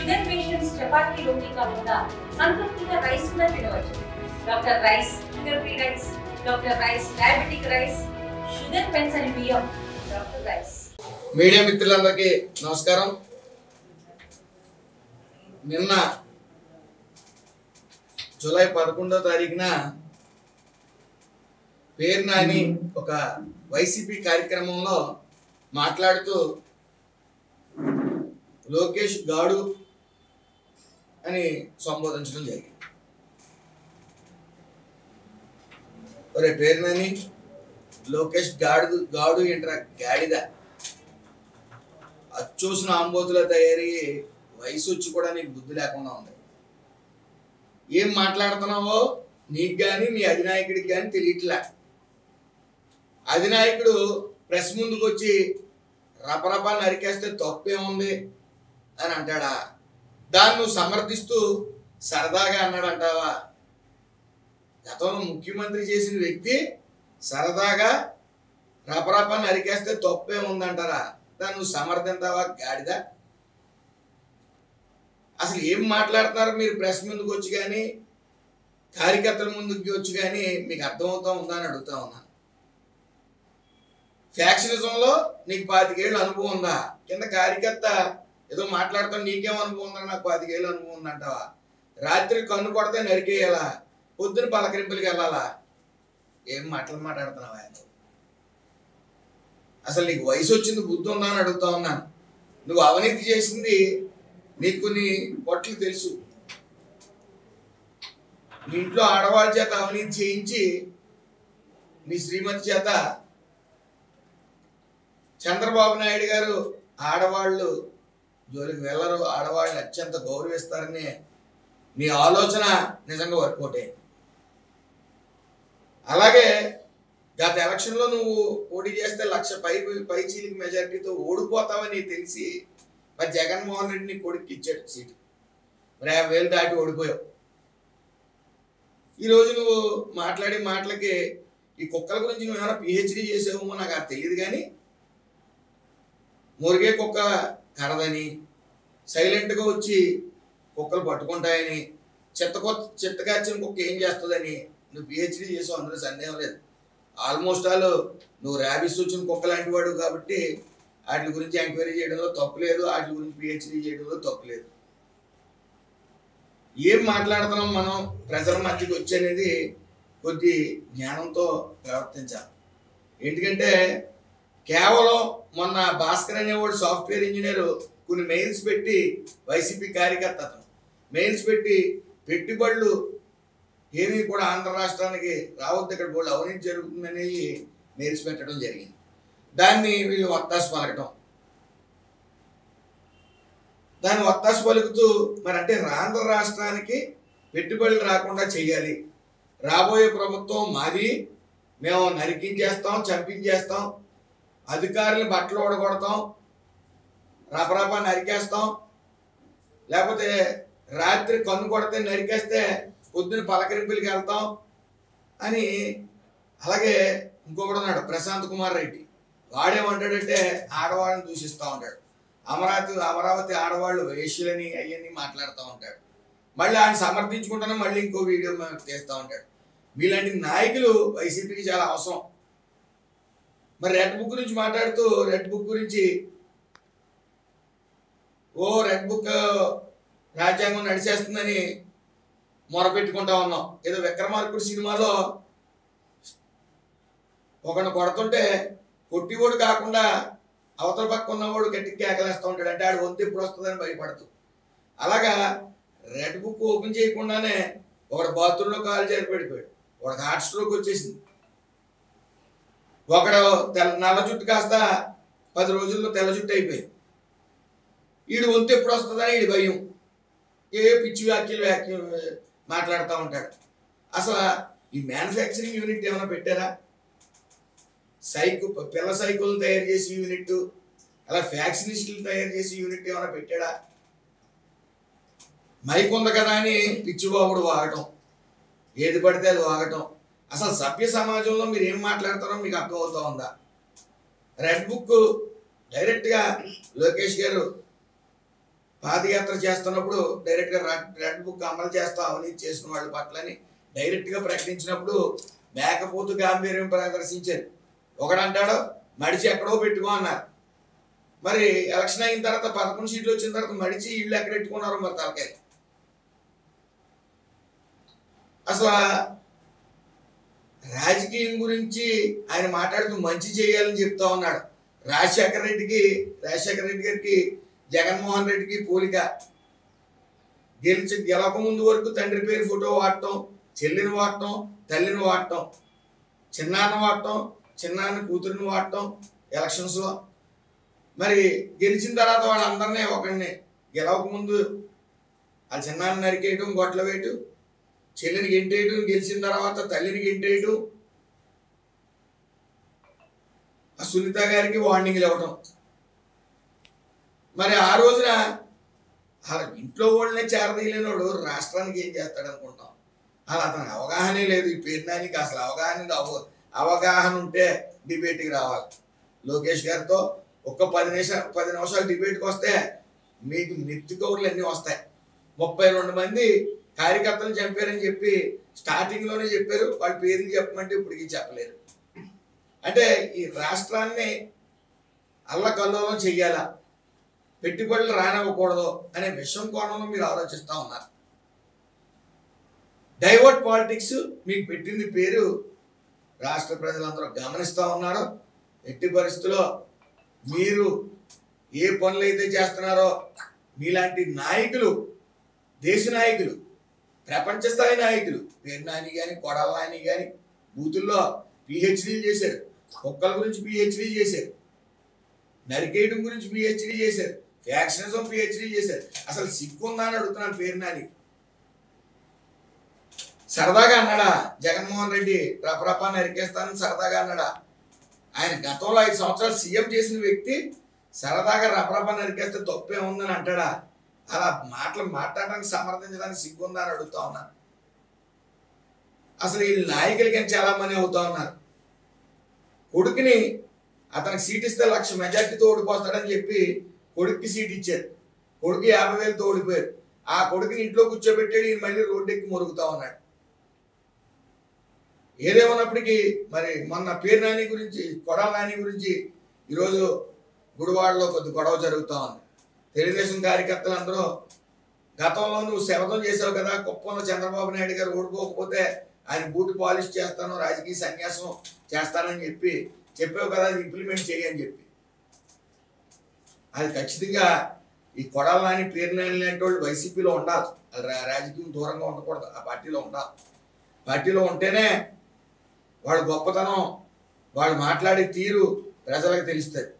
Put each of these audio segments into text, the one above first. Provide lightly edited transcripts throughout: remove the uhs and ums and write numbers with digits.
Sugar patients chapati రోటీ కాకుండా సంతృప్తిగా rice కూడా తినవచ్చు. Doctor rice, sugar free rice, doctor rice, diabetic rice, sugar పెన్సని బియ్యం, డాక్టర్ రైస్. మీడియా మిత్రులందరికీ నమస్కారం. నిన్న జూలై 11వ తారీఖున పేరు నాని ఒక వైసీపీ కార్యక్రమంలో మాట్లాడుతూ లోకేష్ గాడు అని సంబోధించడం జరిగింది. ఒరే పేరు నాని, లోకేష్ గాడు ఏంట్రా గాడిద, అచ్చూసిన ఆంబోతుల తయారీ, వయసు వచ్చి కూడా నీకు బుద్ధి లేకుండా ఉంది. ఏం మాట్లాడుతున్నావో నీకు కానీ మీ అధినాయకుడికి కానీ తెలియట్లే. అధినాయకుడు ప్రెస్ ముందుకు వచ్చి రపరపా నరికేస్తే తప్పేముంది అని అంటాడా? దాన్ని నువ్వు సమర్థిస్తూ సరదాగా అన్నాడంటావా? గతంలో ముఖ్యమంత్రి చేసిన వ్యక్తి సరదాగా రపరపా నరికేస్తే తప్పేముందంటారా? దాన్ని నువ్వు సమర్థింతావా గాడిద? అసలు ఏం మాట్లాడుతున్నారు మీరు? ప్రెస్ ముందుకు వచ్చి కానీ కార్యకర్తల ముందుకు వచ్చి కానీ మీకు అర్థమవుతా ఉందా అని అడుగుతా ఉన్నాను. ఫ్యాక్షనిజంలో నీకు 25 ఏళ్ళు అనుభవం ఉందా? కింద కార్యకర్త ఏదో మాట్లాడుతావు, నీకేం అనుభవం ఉందా? నాకు 25 ఏళ్ళు అనుభవం ఉందంటావా? రాత్రి కన్ను కొడితే నరికేయాలా? పొద్దున పలకరింపులకి వెళ్ళాలా? ఏం మాట్లాడుతున్నావా? అసలు నీకు వయసు వచ్చింది, బుద్ధి ఉందా అని అడుగుతా ఉన్నాను. నువ్వు అవినీతి చేసింది నీకు కొన్ని పొట్లు తెలుసు. నీ ఇంట్లో ఆడవాళ్ళ చేత అవినీతి చేయించి నీ శ్రీమతి చేత చంద్రబాబు నాయుడు గారు ఆడవాళ్ళు జోలికి వెళ్ళరు, ఆడవాళ్ళని అత్యంత గౌరవిస్తారని నీ ఆలోచన నిజంగా వర్కౌట్ అయింది. అలాగే గత ఎలక్షన్లో నువ్వు పోటీ చేస్తే 1,00,000 పైచీలికి మెజారిటీతో ఓడిపోతావని తెలిసి మరి జగన్మోహన్ రెడ్డి నీ కొడుకు ఇచ్చాడు సీటు. మరి 50,000 దాటి ఓడిపోయావు. ఈరోజు నువ్వు మాట్లాడే మాటలకి ఈ కుక్కల గురించి నువ్వు ఏమైనా పిహెచ్డీ చేసావేమో నాకు అది తెలియదు, కానీ మురిగే కుక్క కరదని, సైలెంట్గా వచ్చి కుక్కలు పట్టుకుంటాయని, చిత్తకాచిన కుక్క ఏం చేస్తుందని నువ్వు పిహెచ్డీ చేసావు, అందులో సందేహం లేదు. ఆల్మోస్ట్ ఆల్ నువ్వు ర్యాబిస్ వచ్చిన కుక్క లాంటి వాడు కాబట్టి వాటి గురించి ఎంక్వైరీ చేయడంలో తప్పు లేదు, వాటి గురించి పిహెచ్డీ చేయడంలో తప్పు లేదు. ఏం మాట్లాడుతున్నాం మనం ప్రజల మధ్యకి వచ్చి అనేది కొద్ది జ్ఞానంతో ప్రవర్తించాలి. ఎందుకంటే కేవలం మొన్న భాస్కర్ అనేవాడు సాఫ్ట్వేర్ ఇంజనీరు కొన్ని మెయిల్స్ పెట్టి, వైసీపీ కార్యకర్త అతను మెయిల్స్ పెట్టి పెట్టుబడులు ఏమీ కూడా ఆంధ్ర రాష్ట్రానికి రావద్దు, ఇక్కడ బోళ్ళు అవినీతి జరుగుతుందని మెయిల్స్ పెట్టడం జరిగింది. దాన్ని వీళ్ళు వత్తాసు పలకటం, దాన్ని వత్తాసు పలుకుతూ మరి అంటే ఆంధ్ర రాష్ట్రానికి పెట్టుబడులు రాకుండా చెయ్యాలి, రాబోయే ప్రభుత్వం మాది, మేము నరికించేస్తాం, చంపించేస్తాం, అధికారులను బట్టలు ఓడగొడతాం, రపరపా నరికేస్తాం, లేకపోతే రాత్రి కన్ను కొడితే నరికేస్తే పొద్దున పలకరింపులకి వెళ్తాం అని. అలాగే ఇంకొకడు ఉన్నాడు ప్రశాంత్ కుమార్ రెడ్డి, వాడేమంటాడంటే ఆడవాళ్ళని దూషిస్తూ ఉంటాడు, అమరావతి ఆడవాళ్ళు వేష్యులని అవన్నీ మాట్లాడుతూ ఉంటాడు. మళ్ళీ ఆయన సమర్థించుకుంటానే మళ్ళీ ఇంకో వీడియో తీస్తూ ఉంటాడు. మీలాంటి నాయకులు వైసీపీకి చాలా అవసరం. మరి రెడ్ బుక్ గురించి మాట్లాడుతూ రెడ్ బుక్ గురించి రెడ్ బుక్ రాజ్యాంగం నడిచేస్తుందని మొరపెట్టుకుంటా ఉన్నాం. ఏదో విక్రమార్కుడు సినిమాలో ఒకరిని కొడుతుంటే కొట్టివాడు కాకుండా అవతల పక్క ఉన్నవాడు గట్టికి కేకలేస్తూ ఉంటాడు, అంటే ఆడు వంతు ఎప్పుడు వస్తుందని భయపడుతూ. అలాగా రెడ్ బుక్ ఓపెన్ చేయకుండానే ఒకడు బాత్రూంలో కాలు చేరి పడిపోయాడు, ఒకడికి హార్ట్ స్ట్రోక్ వచ్చేసింది, ఒకడు నల్ల జుట్టు కాస్త 10 రోజుల్లో తెల్ల జుట్టు అయిపోయింది. వీడు వంతు ఎప్పుడు వస్తుందని వీడి భయం, ఏ పిచ్చి వ్యాఖ్యలు మాట్లాడుతూ ఉంటాడు. అసలు ఈ మ్యానుఫ్యాక్చరింగ్ యూనిట్ ఏమైనా పెట్టారా? పిల్ల సైకిల్ని తయారు చేసే యూనిట్, అలా ఫ్యాక్షనిస్టులు తయారు చేసే యూనిట్ ఏమైనా పెట్టాడా? మైక్ ఉంది కదా అని పిచ్చిబాబుడు వాగటం, ఏది పడితే అది వాగటం. అసలు సభ్య సమాజంలో మీరు ఏం మాట్లాడతారో మీకు అర్థమవుతా ఉందా? రెడ్ బుక్ డైరెక్ట్గా లోకేష్ గారు పాదయాత్ర చేస్తున్నప్పుడు డైరెక్ట్గా రెడ్ బుక్ అమలు చేస్తాం అవినీతి చేసిన వాళ్ళ పట్లని డైరెక్ట్గా ప్రకటించినప్పుడు మేకపోతు గాంభీర్యం ప్రదర్శించారు. ఒకడంటాడు మడిచి ఎక్కడో పెట్టుకో అన్నారు. మరి ఎలక్షన్ అయిన తర్వాత 11 సీట్లు వచ్చిన తర్వాత మడిచి ఇళ్ళు ఎక్కడ పెట్టుకున్నారు మరి తలకాయ. అసలు రాజకీయం గురించి ఆయన మాట్లాడుతూ మంచి చేయాలని చెప్తా ఉన్నాడు. రాజశేఖర రెడ్డి గారికి జగన్మోహన్ రెడ్డికి పోలిక. గెలక ముందు వరకు తండ్రి పేరు ఫోటో వాడటం, చెల్లిని వాడటం, తల్లిని వాడటం, చిన్నాన్న వాడటం, చిన్నాన్న కూతురిని వాడటం ఎలక్షన్స్లో. మరి గెలిచిన తర్వాత వాళ్ళందరినీ ఒకరిని గెలవక ముందు ఆ చిన్నాన్ని నరికేయటం, గొడ్ల వేయటం, చెల్లిని గెంటేయటం, గెలిచిన తర్వాత తల్లిని గెంటేయటం, ఆ సునీత గారికి వార్నింగ్లు ఇవ్వటం. మరి ఆ రోజున అలా ఇంట్లో వాళ్ళనే చేరదీయలేనోడు రాష్ట్రానికి ఏం చేస్తాడు అనుకుంటాం. అలా అతనికి అవగాహనే లేదు. ఈ పేర్నానికి అసలు అవగాహన ఉంటే డిబేట్కి రావాలి. లోకేష్ గారితో ఒక్క 10 నిమిషాలు డిబేట్కి వస్తే మీకు నెత్తి కౌర్లు అన్నీ వస్తాయి. 32 మంది కార్యకర్తలు చంపారని చెప్పి స్టార్టింగ్లోనే చెప్పారు. వాళ్ళ పేర్లు చెప్పమంటే ఇప్పటికీ చెప్పలేరు. అంటే ఈ రాష్ట్రాన్ని అల్లకల్లోలం చెయ్యాలా, పెట్టుబడులు రానివ్వకూడదు అనే విషయం కోణంలో మీరు ఆలోచిస్తూ ఉన్నారు. డైవర్ట్ పాలిటిక్స్ మీకు పెట్టింది పేరు రాష్ట్ర ప్రజలందరూ గమనిస్తూ ఉన్నారు. ఎట్టి పరిస్థితుల్లో మీరు ఏ పనులు అయితే చేస్తున్నారో మీలాంటి నాయకులు, దేశ నాయకులు, ప్రపంచ స్థాయి నాయకులు, పేర్నాని కానీ కొడాల నాని కానీ బూతుల్లో పిహెచ్డీలు చేశారు. కుక్కల గురించి పిహెచ్డీ చేశారు, నరికేయడం గురించి పిహెచ్డీ చేశారు, ఫ్యాక్షనిజం పిహెచ్డీ చేశారు. అసలు సిగ్గుందా అని అడుగుతున్నాను. పేర్నాని సరదాగా అన్నాడా జగన్మోహన్ రెడ్డి రపరపా నరికేస్తానని సరదాగా అన్నాడా? ఆయన గతంలో 5 సంవత్సరాలు సీఎం చేసిన వ్యక్తి సరదాగా రపరపా నరికేస్తే తప్పే ఉందని అంటాడా? అలా మాట్లాడడానికి సమర్థించడానికి సిగ్గుందా అని అడుగుతా ఉన్నాను. అసలు ఈ నాయకులకి చాలా మంది అవుతా ఉన్నారు. కొడుకుని అతనికి సీట్ ఇస్తే 1,00,000 మెజార్టీతో ఓడిపోతాడని చెప్పి కొడుక్కి సీట్ ఇచ్చారు. కొడుకు 50,000తో ఓడిపోయారు. ఆ కొడుకుని ఇంట్లో కూర్చోబెట్టాడు. ఈయన మళ్ళీ రోడ్డెక్కి మురుగుతా ఉన్నాడు. ఏదేమన్నప్పటికీ మరి మొన్న పేర్నాని గురించి, కొడాల నాని గురించి ఈరోజు గుడివాడలో కొద్ది గొడవ జరుగుతూ ఉంది. తెలుగుదేశం కార్యకర్తలందరూ గతంలో నువ్వు శపథం చేసావు కదా, కుప్పంలో చంద్రబాబు నాయుడు గారు ఓడిపోకపోతే ఆయన బూటు పాలిష్ చేస్తాను, రాజకీయ సన్యాసం చేస్తానని చెప్పావు కదా, అది ఇంప్లిమెంట్ చేయని చెప్పి. అది ఖచ్చితంగా ఈ కొడాల నాని, పేర్నాని లాంటి వాళ్ళు వైసీపీలో ఉండాలి. అది రాజకీయం దూరంగా ఉండకూడదు. ఆ పార్టీలో ఉండాలి. పార్టీలో ఉంటేనే వాడు గొప్పతనం, వాళ్ళు మాట్లాడే తీరు ప్రజలకు తెలుస్తుంది.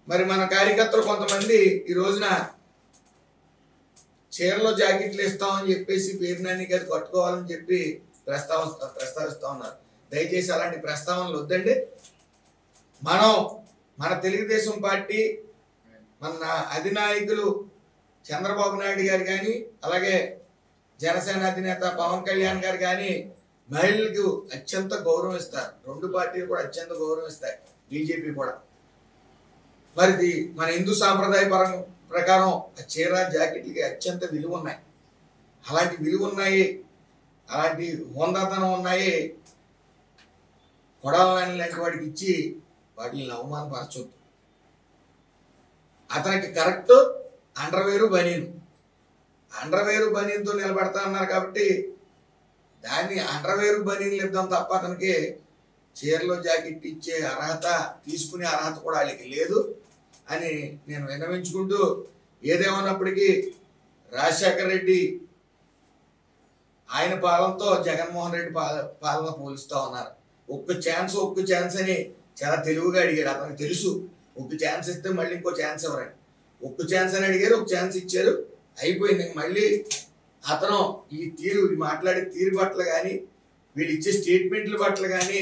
మరి మన కార్యకర్తలు కొంతమంది ఈ రోజున చీరలో జాకెట్లు ఇస్తామని చెప్పేసి పేర్నాని గారు కట్టుకోవాలని చెప్పి ప్రస్తావిస్తూ ఉన్నారు. దయచేసి అలాంటి ప్రస్తావనలు వద్దండి. మన తెలుగుదేశం పార్టీ, మన అధినాయకులు చంద్రబాబు నాయుడు గారు కానీ, అలాగే జనసేన అధినేత పవన్ కళ్యాణ్ గారు కానీ మహిళలకు అత్యంత గౌరవం ఇస్తారు. 2 పార్టీలు కూడా అత్యంత గౌరవం ఇస్తాయి, బీజేపీ కూడా. మరి మన హిందూ సాంప్రదాయ ప్రకారం ఆ చీర జాకెట్లకి అత్యంత విలువ ఉన్నాయి. అలాంటి విలువ ఉన్నాయి, అలాంటి హోందాతనం ఉన్నాయి. కొడాల నాని లాంటి వాడికి ఇచ్చి వాటిని అవమానపరచొద్దు. అతనికి కరెక్ట్ అండర్వేరు బనీన్తో నిలబడతా అన్నారు కాబట్టి దాన్ని అండర్వేరు బనీన్లు ఇద్దాం తప్ప అతనికి చీరలో జాకెట్ ఇచ్చే అర్హత, తీసుకునే అర్హత కూడా వాళ్ళకి లేదు అని నేను విన్నవించుకుంటూ, ఏదేమన్నప్పటికీ రాజశేఖర రెడ్డి ఆయన పాలనతో జగన్మోహన్ రెడ్డి పాలన పోలుస్తూ ఉన్నారు. ఒక్క ఛాన్స్ అని చాలా తెలివిగా అడిగాడు. అతనికి తెలుసు ఒక్క ఛాన్స్ ఇస్తే మళ్ళీ ఇంకో ఛాన్స్ ఎవరని. ఒక్క ఛాన్స్ అని అడిగారు, ఒక ఛాన్స్ ఇచ్చారు, అయిపోయింది. మళ్ళీ అతను ఈ మాట్లాడే తీరు పట్ల కానీ, వీళ్ళు ఇచ్చే స్టేట్మెంట్ల పట్ల కానీ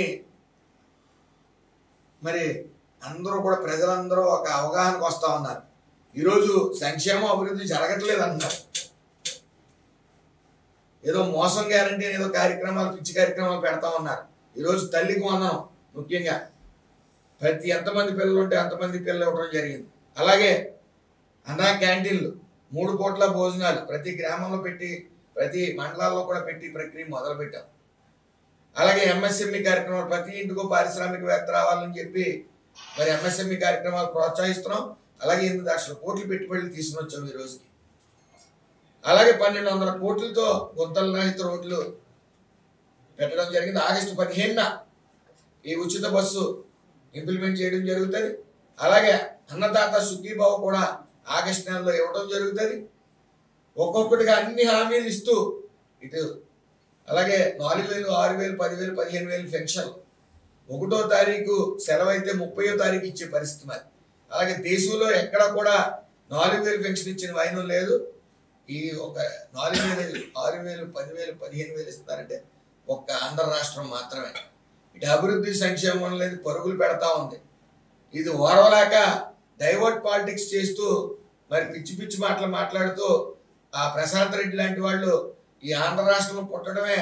మరి అందరూ కూడా ప్రజలందరూ ఒక అవగాహనకు వస్తూ ఉన్నారు. ఈరోజు సంక్షేమం అభివృద్ధి జరగట్లేదు అంటున్నారు. ఏదో మోసం గ్యారంటీ అని ఏదో కార్యక్రమాలు, పిచ్చి కార్యక్రమాలు పెడతా ఉన్నారు. ఈరోజు తల్లికి వందనం ముఖ్యంగా ఎంతమంది పిల్లలు ఉంటే అంతమంది పిల్లలు ఇవ్వడం జరిగింది. అలాగే అన్నా క్యాంటీన్లు, 3 పూట్ల భోజనాలు ప్రతి గ్రామంలో పెట్టి, ప్రతి మండలాల్లో కూడా పెట్టి ప్రక్రియ మొదలుపెట్టాం. అలాగే ఎంఎస్ఎంఈ కార్యక్రమాలు, ప్రతి ఇంటికో పారిశ్రామికవేత్త రావాలని చెప్పి మరి ఎంఎస్ఎంఈ కార్యక్రమాలు ప్రోత్సహిస్తున్నాం. అలాగే 8 లక్షల కోట్లు పెట్టుబడులు తీసుకుని వచ్చాం ఈ రోజుకి. అలాగే 1200 కోట్లతో గుంతల రహిత రోడ్లు పెట్టడం జరిగింది. ఆగస్టు 15న ఈ ఉచిత బస్సు ఇంప్లిమెంట్ చేయడం జరుగుతుంది. అలాగే అన్నదాత సుఖీభావ కూడా ఆగస్టు నెలలో ఇవ్వడం జరుగుతుంది. ఒక్కొక్కటిగా అన్ని హామీలు ఇస్తూ ఇటు అలాగే 4,000, 6,000, 10,000, 15,000 పెన్షన్లు 1వ తారీఖు సెలవు అయితే 30వ తారీఖు ఇచ్చే పరిస్థితి మరి. అలాగే దేశంలో ఎక్కడ కూడా 4,000 పెన్షన్ ఇచ్చిన వైనం లేదు. ఈ ఒక 4,000, 6,000, 10,000, 15,000 ఇస్తున్నారంటే ఒక్క ఆంధ్ర రాష్ట్రం మాత్రమే. ఇటు అభివృద్ధి సంక్షేమం లేదు, పరుగులు పెడతా ఉంది. ఇది ఓరవలేక డైవర్ట్ పాలిటిక్స్ చేస్తూ మరి పిచ్చి పిచ్చి మాటలు మాట్లాడుతూ ఆ ప్రశాంత్ రెడ్డి లాంటి వాళ్ళు ఈ ఆంధ్ర రాష్ట్రంలో పుట్టడమే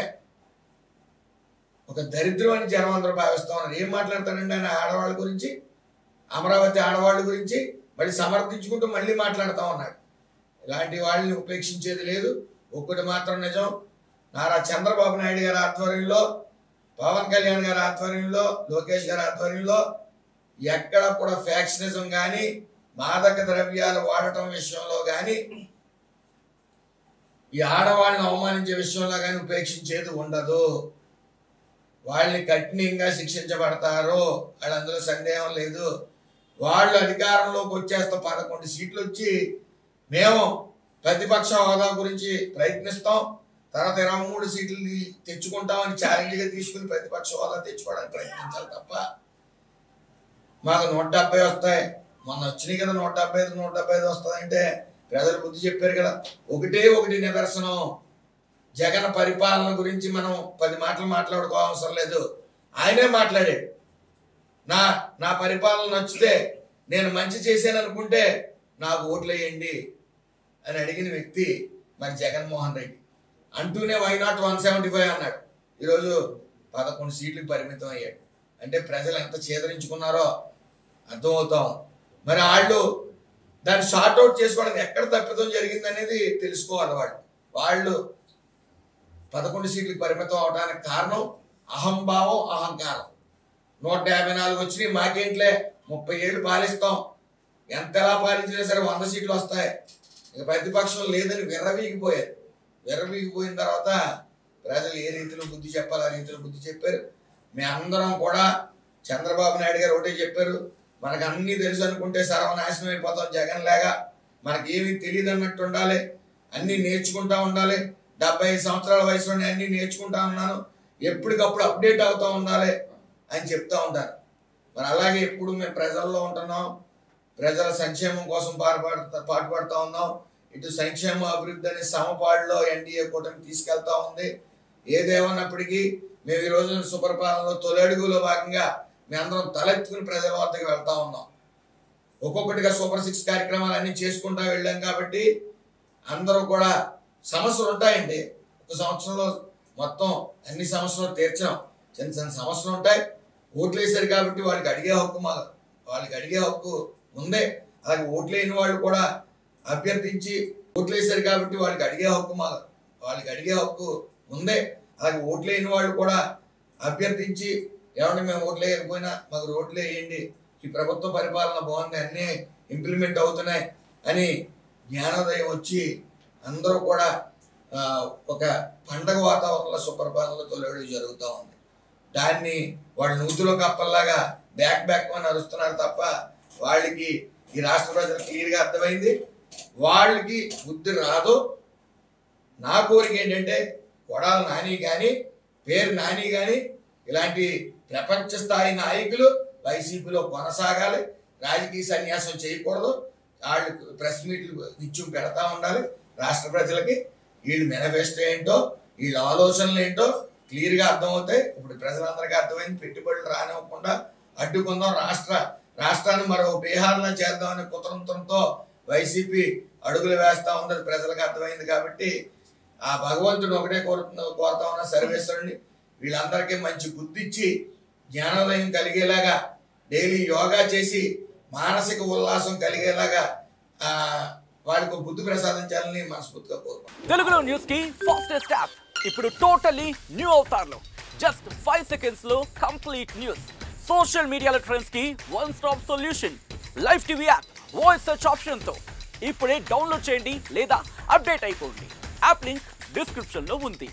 ఒక దరిద్రం అని జనం అందరూ భావిస్తా ఉన్నారు. ఏం మాట్లాడతారండి ఆయన ఆడవాళ్ళ గురించి, అమరావతి ఆడవాళ్ళ గురించి మళ్ళీ సమర్థించుకుంటూ మళ్ళీ మాట్లాడుతూ ఉన్నాడు. ఇలాంటి వాళ్ళని ఉపేక్షించేది లేదు. ఒక్కటి మాత్రం నిజం, నారా చంద్రబాబు నాయుడు గారి ఆధ్వర్యంలో, పవన్ కళ్యాణ్ గారి ఆధ్వర్యంలో, లోకేష్ గారి ఆధ్వర్యంలో ఎక్కడ కూడా ఫ్యాక్షనిజం కానీ, మాదక ద్రవ్యాలు వాడటం విషయంలో కానీ, ఈ ఆడవాళ్ళని అవమానించే విషయంలో కానీ ఉపేక్షించేది ఉండదు. వాళ్ళని కఠినంగా శిక్షించబడతారు, వాళ్ళందులో సందేహం లేదు. వాళ్ళు అధికారంలోకి వచ్చేస్తే 11 సీట్లు వచ్చి మేము ప్రతిపక్ష హోదా గురించి ప్రయత్నిస్తాం, తర్వాత 23 సీట్లు తెచ్చుకుంటామని ఛాలెంజ్గా తీసుకుని ప్రతిపక్ష హోదా తెచ్చుకోవడానికి ప్రయత్నించాలి తప్ప మాకు 170 వస్తాయి, మొన్న వచ్చినాయి కదా 175, 175 వస్తాయంటే ప్రజలు బుద్ధి చెప్పారు కదా. ఒకటి నిదర్శనం, జగన్ పరిపాలన గురించి మనం 10 మాటలు మాట్లాడుకోవసరం లేదు. ఆయనే మాట్లాడాడు, నా పరిపాలన నచ్చితే, నేను మంచి చేశాను అనుకుంటే నాకు ఓట్లు వేయండి అని అడిగిన వ్యక్తి మరి జగన్మోహన్ రెడ్డి. అంటూనే వై నాట్ 175 అన్నాడు. ఈరోజు 11 సీట్లకు పరిమితం అయ్యాడు. అంటే ప్రజలు ఎంత చేదరించుకున్నారో అర్థమవుతాం. మరి వాళ్ళు దాన్ని షార్ట్అవుట్ చేసుకోవడానికి ఎక్కడ తప్పిదం జరిగింది అనేది తెలుసుకోవాలి. వాళ్ళు 11 సీట్లకు పరిమితం అవడానికి కారణం అహంభావం, అహంకారం. 154 వచ్చినాయి, మాకేంట్లే 30 ఏళ్ళు పాలిస్తాం, ఎంతలా పాలించినా సరే 100 సీట్లు వస్తాయి, ఇక ప్రతిపక్షం లేదని విర్రవీగిపోయారు. విర్రవీగిపోయిన తర్వాత ప్రజలు ఏ రీతిలో బుద్ధి చెప్పాలి ఆ రీతిలో బుద్ధి చెప్పారు. మేమందరం కూడా చంద్రబాబు నాయుడు గారు ఒకటే చెప్పారు, మనకు అన్నీ తెలుసు అనుకుంటే సర్వనాశనం అయిపోతాం, జగన్ లాగా మనకి ఏమీ తెలియదు అన్నట్టు ఉండాలి, అన్నీ నేర్చుకుంటా ఉండాలి, 75 సంవత్సరాల వయసులోనే అన్నీ నేర్చుకుంటా ఉన్నాను, ఎప్పటికప్పుడు అప్డేట్ అవుతూ ఉండాలి అని చెప్తూ ఉంటారు. మరి అలాగే ఎప్పుడు మేము ప్రజల్లో ఉంటున్నాం, ప్రజల సంక్షేమం కోసం పాటుపడుతూ ఉన్నాం. ఇటు సంక్షేమ అభివృద్ధి అనే సమపాడులో ఎన్డీఏ కూటమి తీసుకెళ్తా ఉంది. ఏదేమన్నప్పటికీ మేము ఈ రోజు సుపరిపాలనలో తొలి అడుగులో భాగంగా మేమందరం తలెత్తుకుని ప్రజల వద్దకు వెళ్తా ఉన్నాం. ఒక్కొక్కటిగా సూపర్ 6 కార్యక్రమాలు అన్నీ చేసుకుంటా వెళ్ళాం కాబట్టి అందరూ కూడా సమస్యలు ఉంటాయండి. ఒక సంవత్సరంలో మొత్తం అన్ని సమస్యలు తీర్చాం, చిన్న చిన్న సమస్యలు ఉంటాయి. ఓట్లు వేశారు కాబట్టి వాళ్ళకి అడిగే హక్కు ఉందే. అలాగే ఓట్లు లేని వాళ్ళు కూడా అభ్యర్థించి ఓట్లు వేశారు కాబట్టి వాళ్ళకి అడిగే హక్కు ఉందే. అలాగే ఓట్లు లేని వాళ్ళు కూడా అభ్యర్థించి ఏమంటే మేము ఓట్లు వేయకపోయినా మాకు రోడ్లు వేయండి, ఈ ప్రభుత్వ పరిపాలన బాగుంది, అన్నీ ఇంప్లిమెంట్ అవుతున్నాయి అని జ్ఞానోదయం వచ్చి అందరూ కూడా ఒక పండగ వాతావరణంలో సుపరిపాలనలో తొలగడం జరుగుతూ ఉంది. దాన్ని వాళ్ళు నూతిలో కప్పల్లాగా బ్యాక్ అని అరుస్తున్నారు తప్ప వాళ్ళకి ఈ రాష్ట్ర ప్రజలు క్లియర్గా అర్థమైంది, వాళ్ళకి బుద్ధి రాదు. నా కోరిక ఏంటంటే కొడాల నాని కానీ, పేరు నాని కానీ ఇలాంటి ప్రపంచ స్థాయి నాయకులు వైసీపీలో కొనసాగాలి, రాజకీయ సన్యాసం చేయకూడదు. వాళ్ళు ప్రెస్ మీట్లు నిత్యం పెడతా ఉండాలి. రాష్ట్ర ప్రజలకి వీళ్ళ మేనిఫెస్టో ఏంటో, వీళ్ళ ఆలోచనలు ఏంటో క్లియర్గా అర్థమవుతాయి. ఇప్పుడు ప్రజలందరికీ అర్థమైంది, పెట్టుబడులు రానివ్వకుండా అడ్డుకుందాం, రాష్ట్రాన్ని మరో బీహార్లో చేద్దామనే కుతంత్రంతో వైసీపీ అడుగులు వేస్తా ఉన్నది ప్రజలకు అర్థమైంది. కాబట్టి ఆ భగవంతుడు ఒకటే కోరుతా ఉన్న సర్వేశ్వరుని వీళ్ళందరికీ మంచి బుద్ధి ఇచ్చి జ్ఞానోదయం కలిగేలాగా డైలీ యోగా చేసి మానసిక ఉల్లాసం కలిగేలాగా వాళ్ళకు బుద్ధి ప్రసాదించాలని మనస్ఫూర్తిగా కోరుకుంటున్నాను. తెలుగులో న్యూస్ కి ఫాస్టెస్ట్ యాప్ ఇప్పుడు టోటల్లీ న్యూ అవతార్లో జస్ట్ 5 seconds లో కంప్లీట్ న్యూస్. సోషల్ మీడియాలో ట్రెండ్స్ కి one stop solution. Live TV app voice search option తో ఇప్పుడే డౌన్లోడ్ చేయండి లేదా అప్డేట్ అయిపోండి. యాప్ లింక్ డిస్క్రిప్షన్ లో ఉంది.